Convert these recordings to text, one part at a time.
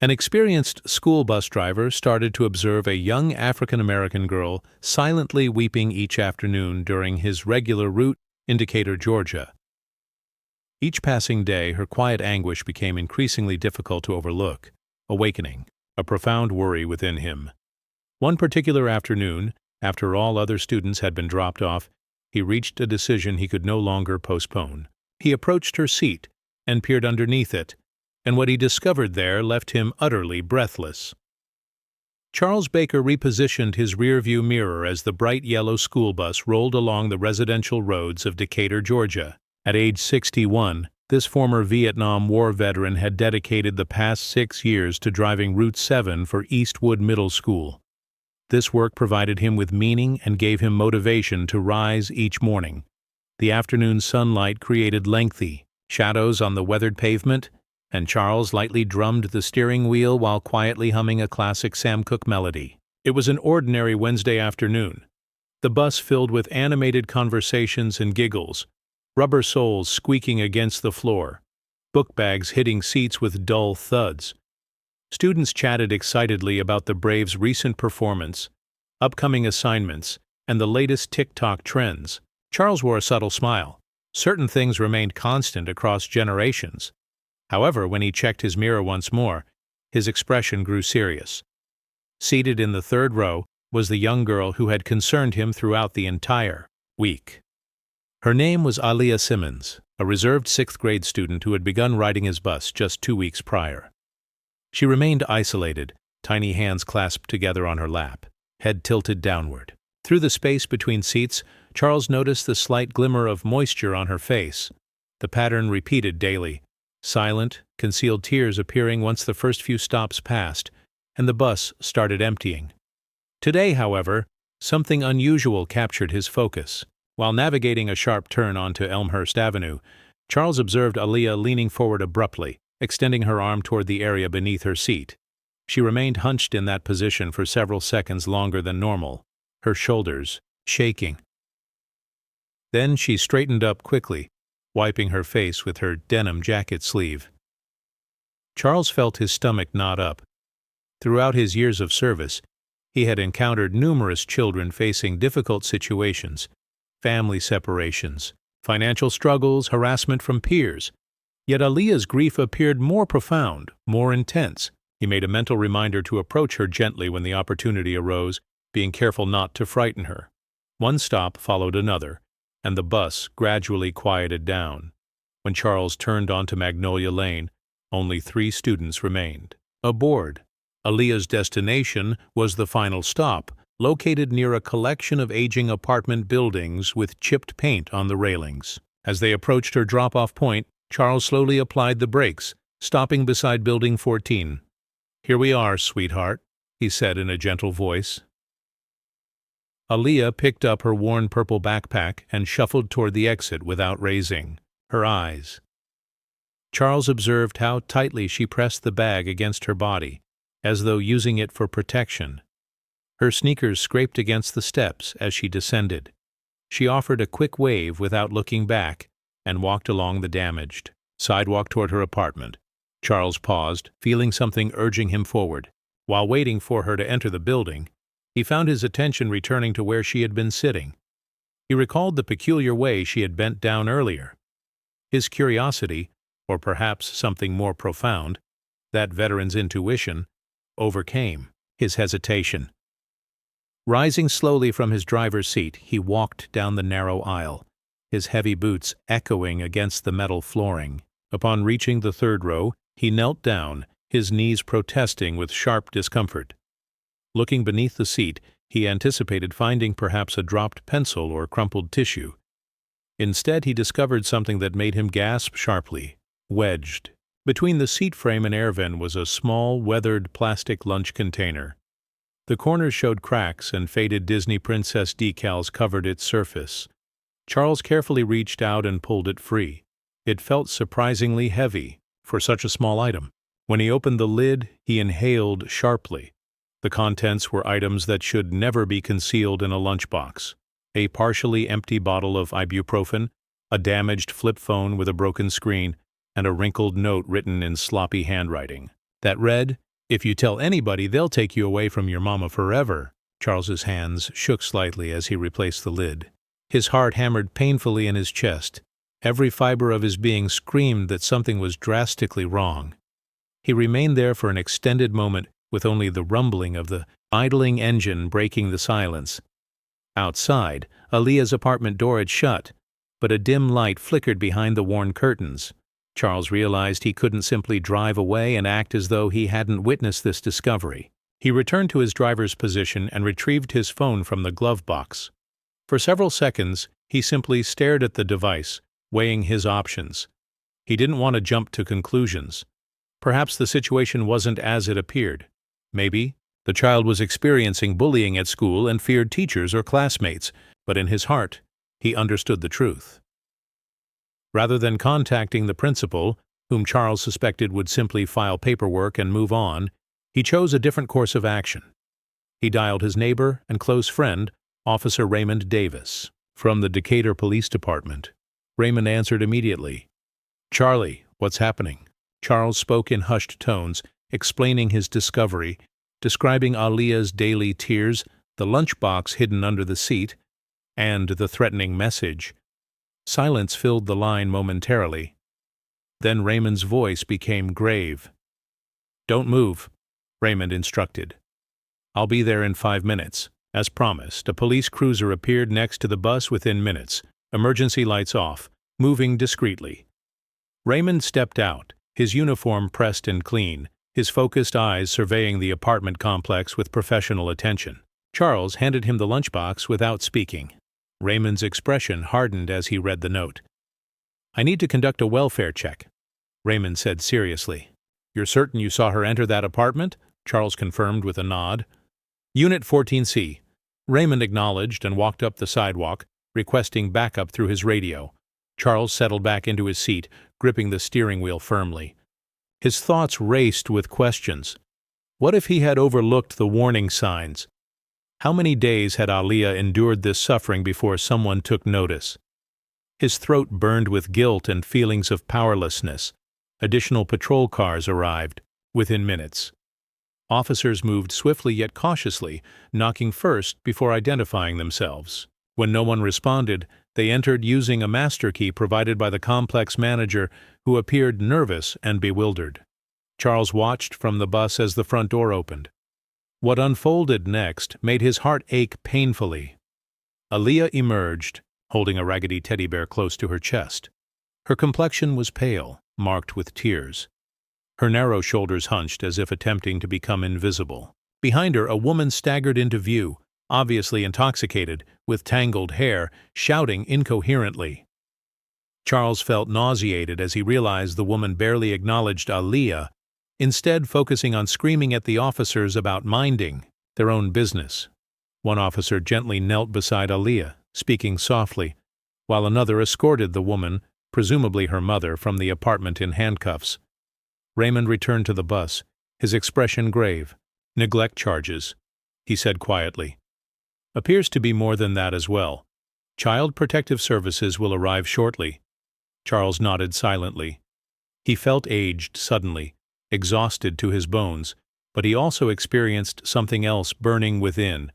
An experienced school bus driver started to observe a young African-American girl silently weeping each afternoon during his regular route in Decatur, Georgia. Each passing day, her quiet anguish became increasingly difficult to overlook, awakening a profound worry within him. One particular afternoon, after all other students had been dropped off, he reached a decision he could no longer postpone. He approached her seat and peered underneath it, and what he discovered there left him utterly breathless. Charles Baker repositioned his rearview mirror as the bright yellow school bus rolled along the residential roads of Decatur, Georgia. At age 61, this former Vietnam War veteran had dedicated the past 6 years to driving Route 7 for Eastwood Middle School. This work provided him with meaning and gave him motivation to rise each morning. The afternoon sunlight created lengthy shadows on the weathered pavement, and Charles lightly drummed the steering wheel while quietly humming a classic Sam Cooke melody. It was an ordinary Wednesday afternoon. The bus filled with animated conversations and giggles, rubber soles squeaking against the floor, book bags hitting seats with dull thuds. Students chatted excitedly about the Braves' recent performance, upcoming assignments, and the latest TikTok trends. Charles wore a subtle smile. Certain things remained constant across generations. However, when he checked his mirror once more, his expression grew serious. Seated in the third row was the young girl who had concerned him throughout the entire week. Her name was Aaliyah Simmons, a reserved 6th-grade student who had begun riding his bus just 2 weeks prior. She remained isolated, tiny hands clasped together on her lap, head tilted downward. Through the space between seats, Charles noticed the slight glimmer of moisture on her face. The pattern repeated daily, silent, concealed tears appearing once the first few stops passed, and the bus started emptying. Today, however, something unusual captured his focus. While navigating a sharp turn onto Elmhurst Avenue, Charles observed Aaliyah leaning forward abruptly, extending her arm toward the area beneath her seat. She remained hunched in that position for several seconds longer than normal, her shoulders shaking. Then she straightened up quickly, wiping her face with her denim jacket sleeve. Charles felt his stomach knot up. Throughout his years of service, he had encountered numerous children facing difficult situations, family separations, financial struggles, harassment from peers. Yet Aaliyah's grief appeared more profound, more intense. He made a mental reminder to approach her gently when the opportunity arose, being careful not to frighten her. One stop followed another, and the bus gradually quieted down. When Charles turned onto Magnolia Lane, only 3 students remained. Aboard, Aaliyah's destination was the final stop, located near a collection of aging apartment buildings with chipped paint on the railings. As they approached her drop-off point, Charles slowly applied the brakes, stopping beside Building 14. "Here we are, sweetheart," he said in a gentle voice. Aaliyah picked up her worn purple backpack and shuffled toward the exit without raising her eyes. Charles observed how tightly she pressed the bag against her body, as though using it for protection. Her sneakers scraped against the steps as she descended. She offered a quick wave without looking back and walked along the damaged sidewalk toward her apartment. Charles paused, feeling something urging him forward. While waiting for her to enter the building, he found his attention returning to where she had been sitting. He recalled the peculiar way she had bent down earlier. His curiosity, or perhaps something more profound, that veteran's intuition, overcame his hesitation. Rising slowly from his driver's seat, he walked down the narrow aisle, his heavy boots echoing against the metal flooring. Upon reaching the third row, he knelt down, his knees protesting with sharp discomfort. Looking beneath the seat, he anticipated finding perhaps a dropped pencil or crumpled tissue. Instead, he discovered something that made him gasp sharply. Wedged between the seat frame and air vent was a small, weathered plastic lunch container. The corners showed cracks, and faded Disney princess decals covered its surface. Charles carefully reached out and pulled it free. It felt surprisingly heavy for such a small item. When he opened the lid, he inhaled sharply. The contents were items that should never be concealed in a lunchbox. A partially empty bottle of ibuprofen, a damaged flip phone with a broken screen, and a wrinkled note written in sloppy handwriting that read, If you tell anybody, they'll take you away from your mama forever. Charles's hands shook slightly as he replaced the lid. His heart hammered painfully in his chest. Every fiber of his being screamed that something was drastically wrong. He remained there for an extended moment, with only the rumbling of the idling engine breaking the silence. Outside, Aaliyah's apartment door had shut, but a dim light flickered behind the worn curtains. Charles realized he couldn't simply drive away and act as though he hadn't witnessed this discovery. He returned to his driver's position and retrieved his phone from the glove box. For several seconds, he simply stared at the device, weighing his options. He didn't want to jump to conclusions. Perhaps the situation wasn't as it appeared. Maybe the child was experiencing bullying at school and feared teachers or classmates, but in his heart, he understood the truth. Rather than contacting the principal, whom Charles suspected would simply file paperwork and move on, he chose a different course of action. He dialed his neighbor and close friend, Officer Raymond Davis, from the Decatur Police Department. Raymond answered immediately. "Charlie, what's happening?" Charles spoke in hushed tones, explaining his discovery, describing Aaliyah's daily tears, the lunchbox hidden under the seat, and the threatening message. Silence filled the line momentarily. Then Raymond's voice became grave. "Don't move," Raymond instructed. "I'll be there in 5 minutes." As promised, a police cruiser appeared next to the bus within minutes, emergency lights off, moving discreetly. Raymond stepped out, his uniform pressed and clean, his focused eyes surveying the apartment complex with professional attention. Charles handed him the lunchbox without speaking. Raymond's expression hardened as he read the note. "I need to conduct a welfare check," Raymond said seriously. "You're certain you saw her enter that apartment?" Charles confirmed with a nod. "Unit 14C. Raymond acknowledged and walked up the sidewalk, requesting backup through his radio. Charles settled back into his seat, gripping the steering wheel firmly. His thoughts raced with questions. What if he had overlooked the warning signs? How many days had Aaliyah endured this suffering before someone took notice? His throat burned with guilt and feelings of powerlessness. Additional patrol cars arrived within minutes. Officers moved swiftly yet cautiously, knocking first before identifying themselves. When no one responded, they entered using a master key provided by the complex manager, who appeared nervous and bewildered. Charles watched from the bus as the front door opened. What unfolded next made his heart ache painfully. Aaliyah emerged, holding a raggedy teddy bear close to her chest. Her complexion was pale, marked with tears. Her narrow shoulders hunched as if attempting to become invisible. Behind her, a woman staggered into view, obviously intoxicated, with tangled hair, shouting incoherently. Charles felt nauseated as he realized the woman barely acknowledged Aaliyah, instead focusing on screaming at the officers about minding their own business. One officer gently knelt beside Aaliyah, speaking softly, while another escorted the woman, presumably her mother, from the apartment in handcuffs. Raymond returned to the bus, his expression grave. "Neglect charges," he said quietly. "Appears to be more than that as well. Child Protective Services will arrive shortly." Charles nodded silently. He felt aged suddenly, exhausted to his bones, but he also experienced something else burning within.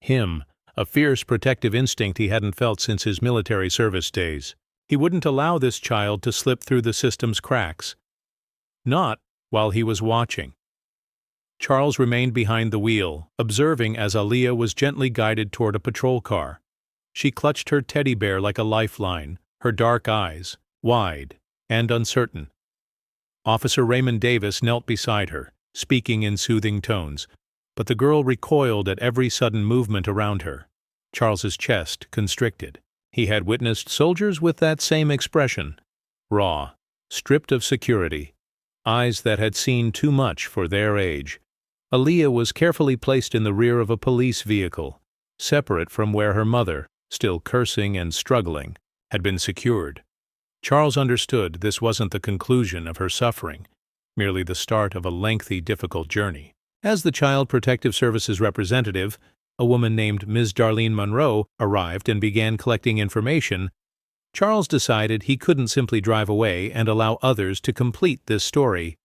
Him, a fierce protective instinct he hadn't felt since his military service days. He wouldn't allow this child to slip through the system's cracks. Not while he was watching. Charles remained behind the wheel, observing as Aaliyah was gently guided toward a patrol car. She clutched her teddy bear like a lifeline, her dark eyes, wide and uncertain. Officer Raymond Davis knelt beside her, speaking in soothing tones, but the girl recoiled at every sudden movement around her. Charles's chest constricted. He had witnessed soldiers with that same expression, raw, stripped of security, eyes that had seen too much for their age. Aaliyah was carefully placed in the rear of a police vehicle, separate from where her mother, still cursing and struggling, had been secured. Charles understood this wasn't the conclusion of her suffering, merely the start of a lengthy, difficult journey. As the Child Protective Services representative, a woman named Ms. Darlene Monroe, arrived and began collecting information, Charles decided he couldn't simply drive away and allow others to complete this story.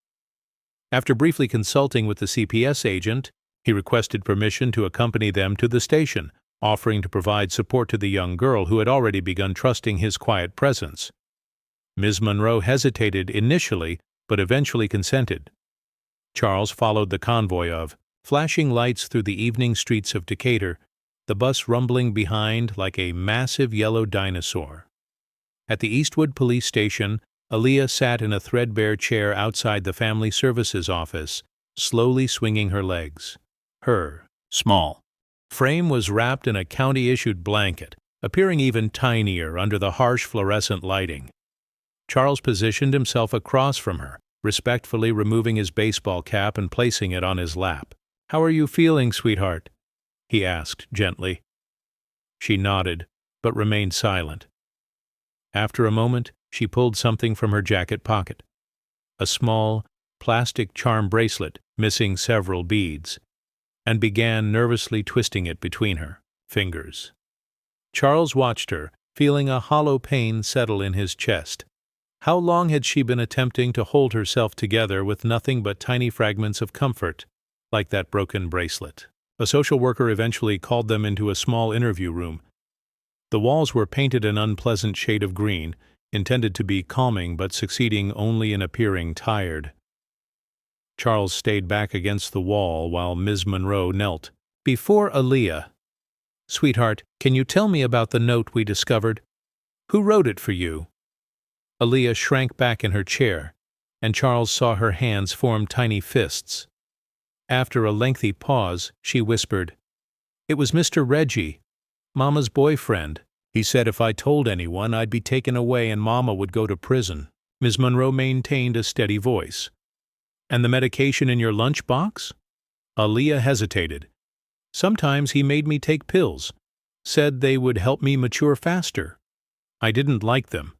After briefly consulting with the CPS agent, he requested permission to accompany them to the station, offering to provide support to the young girl who had already begun trusting his quiet presence. Ms. Monroe hesitated initially, but eventually consented. Charles followed the convoy of flashing lights through the evening streets of Decatur, the bus rumbling behind like a massive yellow dinosaur. At the Eastwood police station, Aaliyah sat in a threadbare chair outside the family services office, slowly swinging her legs. Her small frame was wrapped in a county-issued blanket, appearing even tinier under the harsh fluorescent lighting. Charles positioned himself across from her, respectfully removing his baseball cap and placing it on his lap. "How are you feeling, sweetheart?" he asked gently. She nodded, but remained silent. After a moment, she pulled something from her jacket pocket. A small, plastic charm bracelet, missing several beads, and began nervously twisting it between her fingers. Charles watched her, feeling a hollow pain settle in his chest. How long had she been attempting to hold herself together with nothing but tiny fragments of comfort, like that broken bracelet? A social worker eventually called them into a small interview room. The walls were painted an unpleasant shade of green, intended to be calming but succeeding only in appearing tired. Charles stayed back against the wall while Ms. Monroe knelt before Aaliyah. "Sweetheart, can you tell me about the note we discovered? Who wrote it for you?" Aaliyah shrank back in her chair, and Charles saw her hands form tiny fists. After a lengthy pause, she whispered, "It was Mr. Reggie, Mama's boyfriend. He said if I told anyone, I'd be taken away and Mama would go to prison." Ms. Monroe maintained a steady voice. "And the medication in your lunchbox?" Aaliyah hesitated. "Sometimes he made me take pills. Said they would help me mature faster. I didn't like them.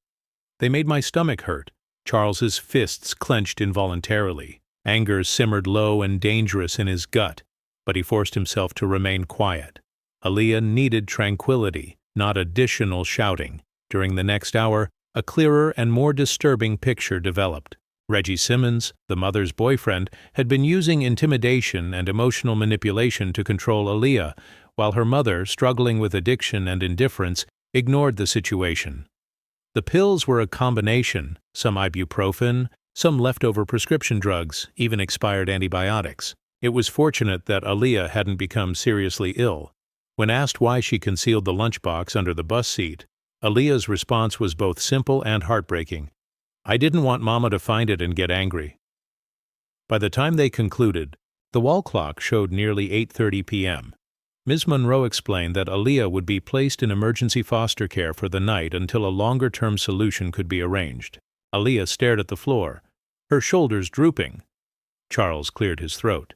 They made my stomach hurt." Charles's fists clenched involuntarily. Anger simmered low and dangerous in his gut, but he forced himself to remain quiet. Aaliyah needed tranquility, not additional shouting. During the next hour, a clearer and more disturbing picture developed. Reggie Simmons, the mother's boyfriend, had been using intimidation and emotional manipulation to control Aaliyah, while her mother, struggling with addiction and indifference, ignored the situation. The pills were a combination, some ibuprofen, some leftover prescription drugs, even expired antibiotics. It was fortunate that Aaliyah hadn't become seriously ill. When asked why she concealed the lunchbox under the bus seat, Aaliyah's response was both simple and heartbreaking. "I didn't want Mama to find it and get angry." By the time they concluded, the wall clock showed nearly 8:30 p.m. Ms. Monroe explained that Aaliyah would be placed in emergency foster care for the night until a longer-term solution could be arranged. Aaliyah stared at the floor, her shoulders drooping. Charles cleared his throat.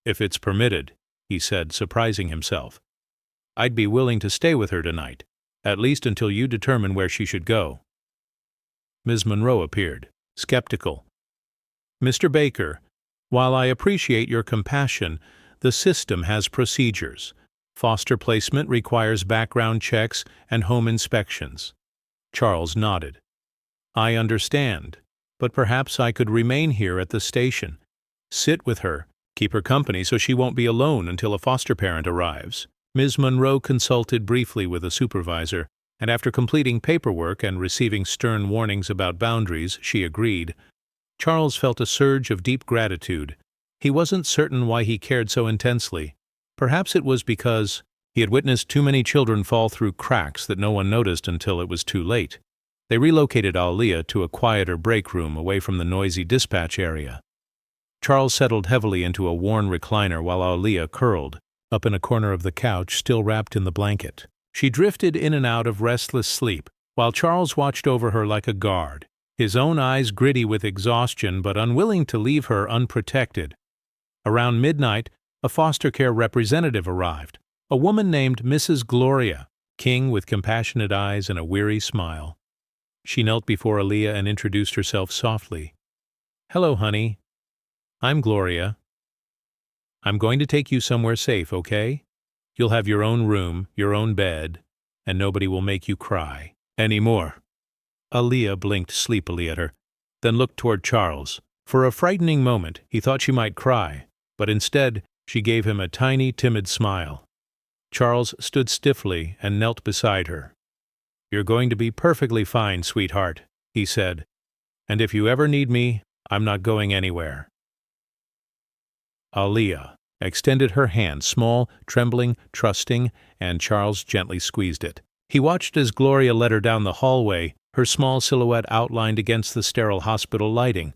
"If it's permitted," he said, surprising himself, "I'd be willing to stay with her tonight, at least until you determine where she should go." Ms. Monroe appeared, skeptical. "Mr. Baker, while I appreciate your compassion, the system has procedures. Foster placement requires background checks and home inspections." Charles nodded. "I understand, but perhaps I could remain here at the station. Sit with her, keep her company so she won't be alone until a foster parent arrives." Ms. Monroe consulted briefly with a supervisor, and after completing paperwork and receiving stern warnings about boundaries, she agreed. Charles felt a surge of deep gratitude. He wasn't certain why he cared so intensely. Perhaps it was because he had witnessed too many children fall through cracks that no one noticed until it was too late. They relocated Aaliyah to a quieter break room away from the noisy dispatch area. Charles settled heavily into a worn recliner while Aaliyah curled up in a corner of the couch, still wrapped in the blanket. She drifted in and out of restless sleep, while Charles watched over her like a guard, his own eyes gritty with exhaustion but unwilling to leave her unprotected. Around midnight, a foster care representative arrived, a woman named Mrs. Gloria King with compassionate eyes and a weary smile. She knelt before Aaliyah and introduced herself softly. "Hello, honey. I'm Gloria. I'm going to take you somewhere safe, okay? You'll have your own room, your own bed, and nobody will make you cry anymore." Aaliyah blinked sleepily at her, then looked toward Charles. For a frightening moment, he thought she might cry, but instead she gave him a tiny, timid smile. Charles stood stiffly and knelt beside her. "You're going to be perfectly fine, sweetheart," he said, "and if you ever need me, I'm not going anywhere." Aaliyah extended her hand, small, trembling, trusting, and Charles gently squeezed it. He watched as Gloria led her down the hallway, her small silhouette outlined against the sterile hospital lighting.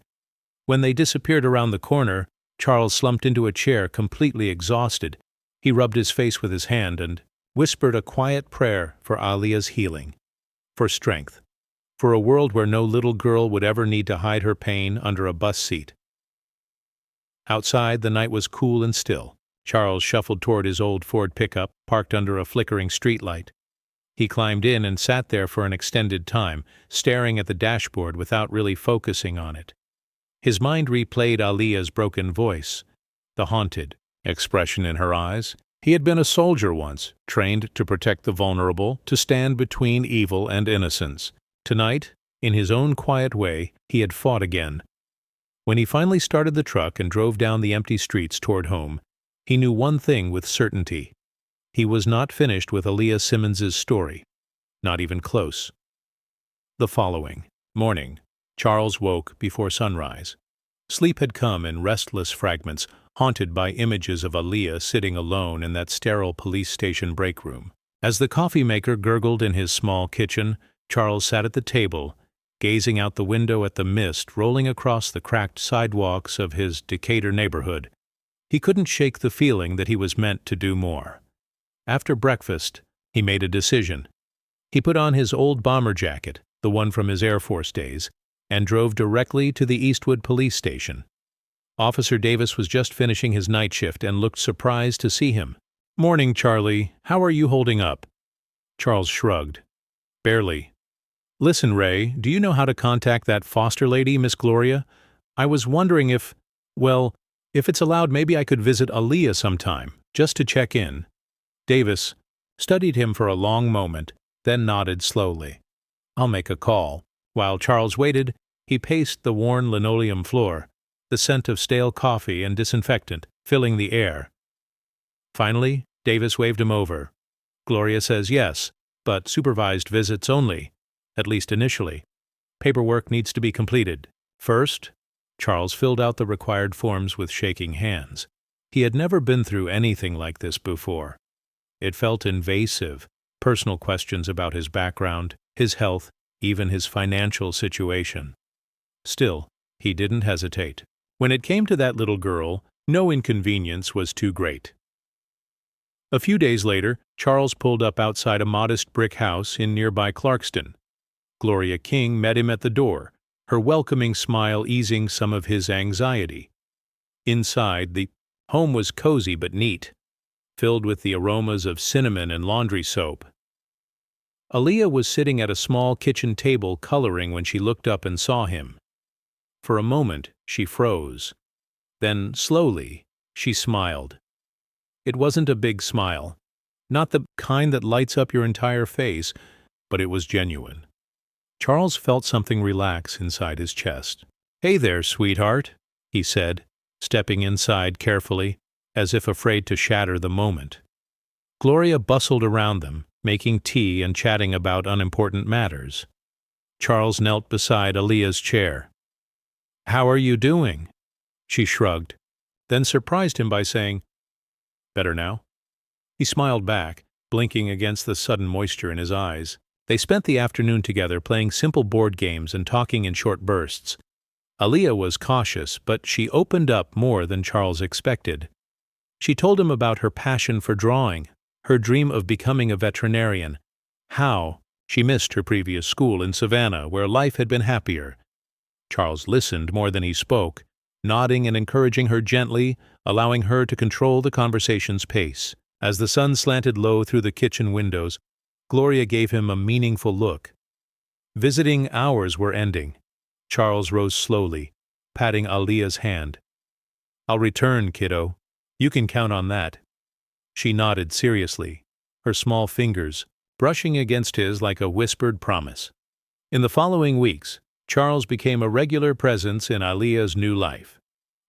When they disappeared around the corner, Charles slumped into a chair, completely exhausted. He rubbed his face with his hand and whispered a quiet prayer for Aaliyah's healing, for strength, for a world where no little girl would ever need to hide her pain under a bus seat. Outside, the night was cool and still. Charles shuffled toward his old Ford pickup, parked under a flickering streetlight. He climbed in and sat there for an extended time, staring at the dashboard without really focusing on it. His mind replayed Aaliyah's broken voice, the haunted expression in her eyes. He had been a soldier once, trained to protect the vulnerable, to stand between evil and innocence. Tonight, in his own quiet way, he had fought again. When he finally started the truck and drove down the empty streets toward home, he knew one thing with certainty. He was not finished with Aaliyah Simmons's story. Not even close. The following morning, Charles woke before sunrise. Sleep had come in restless fragments, haunted by images of Aaliyah sitting alone in that sterile police station break room. As the coffee maker gurgled in his small kitchen, Charles sat at the table, gazing out the window at the mist rolling across the cracked sidewalks of his Decatur neighborhood. He couldn't shake the feeling that he was meant to do more. After breakfast, he made a decision. He put on his old bomber jacket, the one from his Air Force days, and drove directly to the Eastwood police station. Officer Davis was just finishing his night shift and looked surprised to see him. "Morning, Charlie. How are you holding up?" Charles shrugged. "Barely." "Listen, Ray, do you know how to contact that foster lady, Miss Gloria? I was wondering if it's allowed, maybe I could visit Aaliyah sometime, just to check in." Davis studied him for a long moment, then nodded slowly. "I'll make a call." While Charles waited, he paced the worn linoleum floor, the scent of stale coffee and disinfectant filling the air. Finally, Davis waved him over. "Gloria says yes, but supervised visits only, at least initially. Paperwork needs to be completed. First," Charles filled out the required forms with shaking hands. He had never been through anything like this before. It felt invasive, personal questions about his background, his health, even his financial situation. Still, he didn't hesitate. When it came to that little girl, no inconvenience was too great. A few days later, Charles pulled up outside a modest brick house in nearby Clarkston. Gloria King met him at the door, her welcoming smile easing some of his anxiety. Inside, the home was cozy but neat, filled with the aromas of cinnamon and laundry soap. Aaliyah was sitting at a small kitchen table coloring when she looked up and saw him. For a moment, she froze. Then, slowly, she smiled. It wasn't a big smile, not the kind that lights up your entire face, but it was genuine. Charles felt something relax inside his chest. "Hey there, sweetheart," he said, stepping inside carefully, as if afraid to shatter the moment. Gloria bustled around them, making tea and chatting about unimportant matters. Charles knelt beside Aaliyah's chair. "How are you doing?" She shrugged, then surprised him by saying, "Better now?" He smiled back, blinking against the sudden moisture in his eyes. They spent the afternoon together playing simple board games and talking in short bursts. Aaliyah was cautious, but she opened up more than Charles expected. She told him about her passion for drawing, her dream of becoming a veterinarian, how she missed her previous school in Savannah, where life had been happier. Charles listened more than he spoke, nodding and encouraging her gently, allowing her to control the conversation's pace. As the sun slanted low through the kitchen windows, Gloria gave him a meaningful look. Visiting hours were ending. Charles rose slowly, patting Aaliyah's hand. "I'll return, kiddo. You can count on that." She nodded seriously, her small fingers brushing against his like a whispered promise. In the following weeks, Charles became a regular presence in Aaliyah's new life.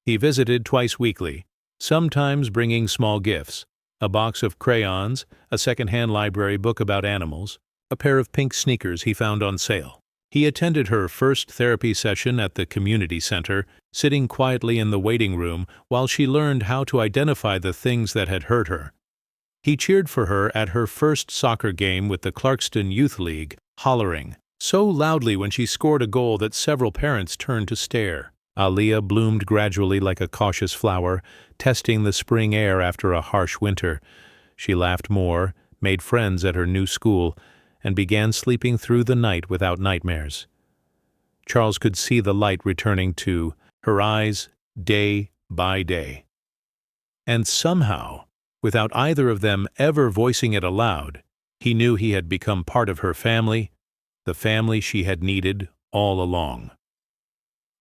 He visited twice weekly, sometimes bringing small gifts, a box of crayons, a second-hand library book about animals, a pair of pink sneakers he found on sale. He attended her first therapy session at the community center, sitting quietly in the waiting room while she learned how to identify the things that had hurt her. He cheered for her at her first soccer game with the Clarkston Youth League, hollering so loudly when she scored a goal that several parents turned to stare. Aaliyah bloomed gradually like a cautious flower, testing the spring air after a harsh winter. She laughed more, made friends at her new school, and began sleeping through the night without nightmares. Charles could see the light returning to her eyes day by day. And somehow, without either of them ever voicing it aloud, he knew he had become part of her family, the family she had needed all along.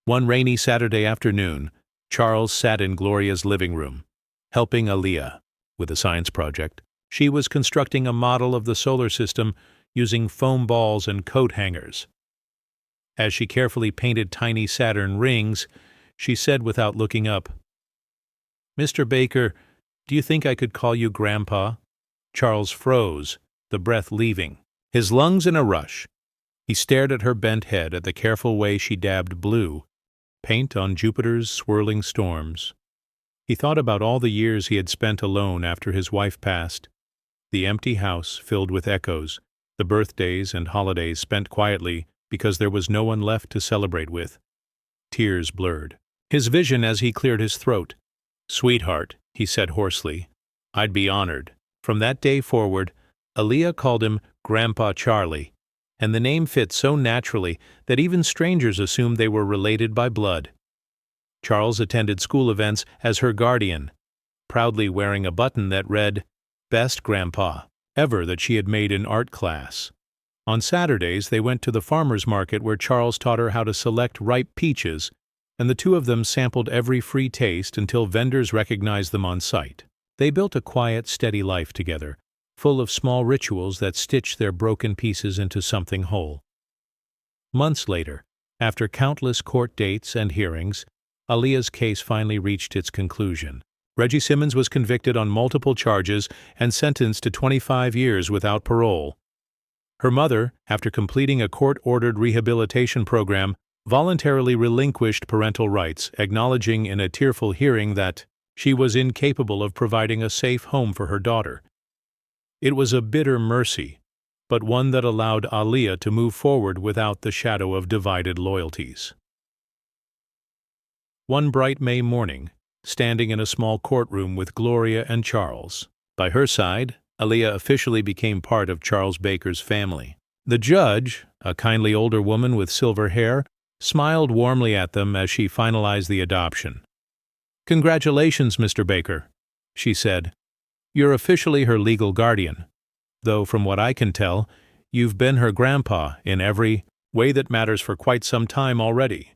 One rainy Saturday afternoon, Charles sat in Gloria's living room, helping Aaliyah with a science project. She was constructing a model of the solar system using foam balls and coat hangers. As she carefully painted tiny Saturn rings, she said without looking up, "Mr. Baker, do you think I could call you Grandpa?" Charles froze, the breath leaving, his lungs in a rush. He stared at her bent head, at the careful way she dabbed blue, paint on Jupiter's swirling storms. He thought about all the years he had spent alone after his wife passed, the empty house filled with echoes, the birthdays and holidays spent quietly because there was no one left to celebrate with. Tears blurred his vision as he cleared his throat. "Sweetheart," he said hoarsely, "I'd be honored." From that day forward, Aaliyah called him Grandpa Charlie, and the name fit so naturally that even strangers assumed they were related by blood. Charles attended school events as her guardian, proudly wearing a button that read, "Best Grandpa," ever that she had made in art class. On Saturdays, they went to the farmer's market where Charles taught her how to select ripe peaches, and the two of them sampled every free taste until vendors recognized them on sight. They built a quiet, steady life together, full of small rituals that stitched their broken pieces into something whole. Months later, after countless court dates and hearings, Aaliyah's case finally reached its conclusion. Reggie Simmons was convicted on multiple charges and sentenced to 25 years without parole. Her mother, after completing a court-ordered rehabilitation program, voluntarily relinquished parental rights, acknowledging in a tearful hearing that she was incapable of providing a safe home for her daughter. It was a bitter mercy, but one that allowed Aaliyah to move forward without the shadow of divided loyalties. One bright May morning, standing in a small courtroom with Gloria and Charles. By her side, Aaliyah officially became part of Charles Baker's family. The judge, a kindly older woman with silver hair, smiled warmly at them as she finalized the adoption. "Congratulations, Mr. Baker," she said. "You're officially her legal guardian, though from what I can tell, you've been her grandpa in every way that matters for quite some time already."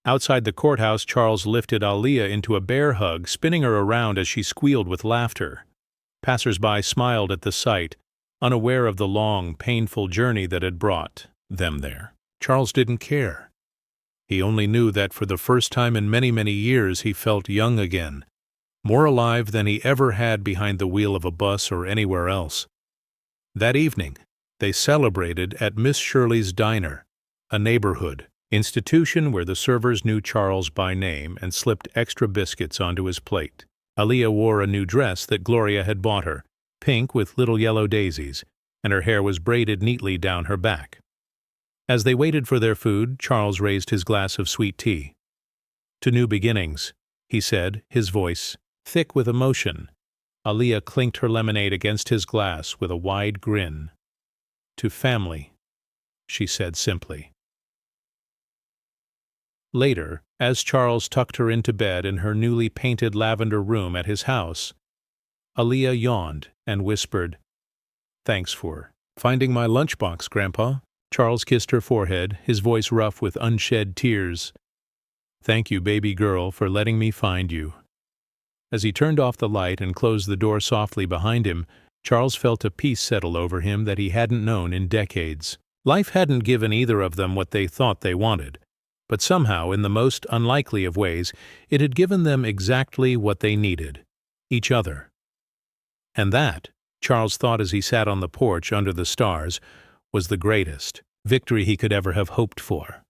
Outside the courthouse, Charles lifted Aaliyah into a bear hug, spinning her around as she squealed with laughter. Passers-by smiled at the sight, unaware of the long, painful journey that had brought them there. Charles didn't care. He only knew that for the first time in many, many years he felt young again, more alive than he ever had behind the wheel of a bus or anywhere else. That evening, they celebrated at Miss Shirley's Diner, a neighborhood institution where the servers knew Charles by name and slipped extra biscuits onto his plate. Aaliyah wore a new dress that Gloria had bought her, pink with little yellow daisies, and her hair was braided neatly down her back. As they waited for their food, Charles raised his glass of sweet tea. "To new beginnings," he said, his voice thick with emotion. Aaliyah clinked her lemonade against his glass with a wide grin. "To family," she said simply. Later, as Charles tucked her into bed in her newly painted lavender room at his house, Aaliyah yawned and whispered, "Thanks for finding my lunchbox, Grandpa." Charles kissed her forehead, his voice rough with unshed tears. "Thank you, baby girl, for letting me find you." As he turned off the light and closed the door softly behind him, Charles felt a peace settle over him that he hadn't known in decades. Life hadn't given either of them what they thought they wanted, but somehow, in the most unlikely of ways, it had given them exactly what they needed: each other. And that, Charles thought as he sat on the porch under the stars, was the greatest victory he could ever have hoped for.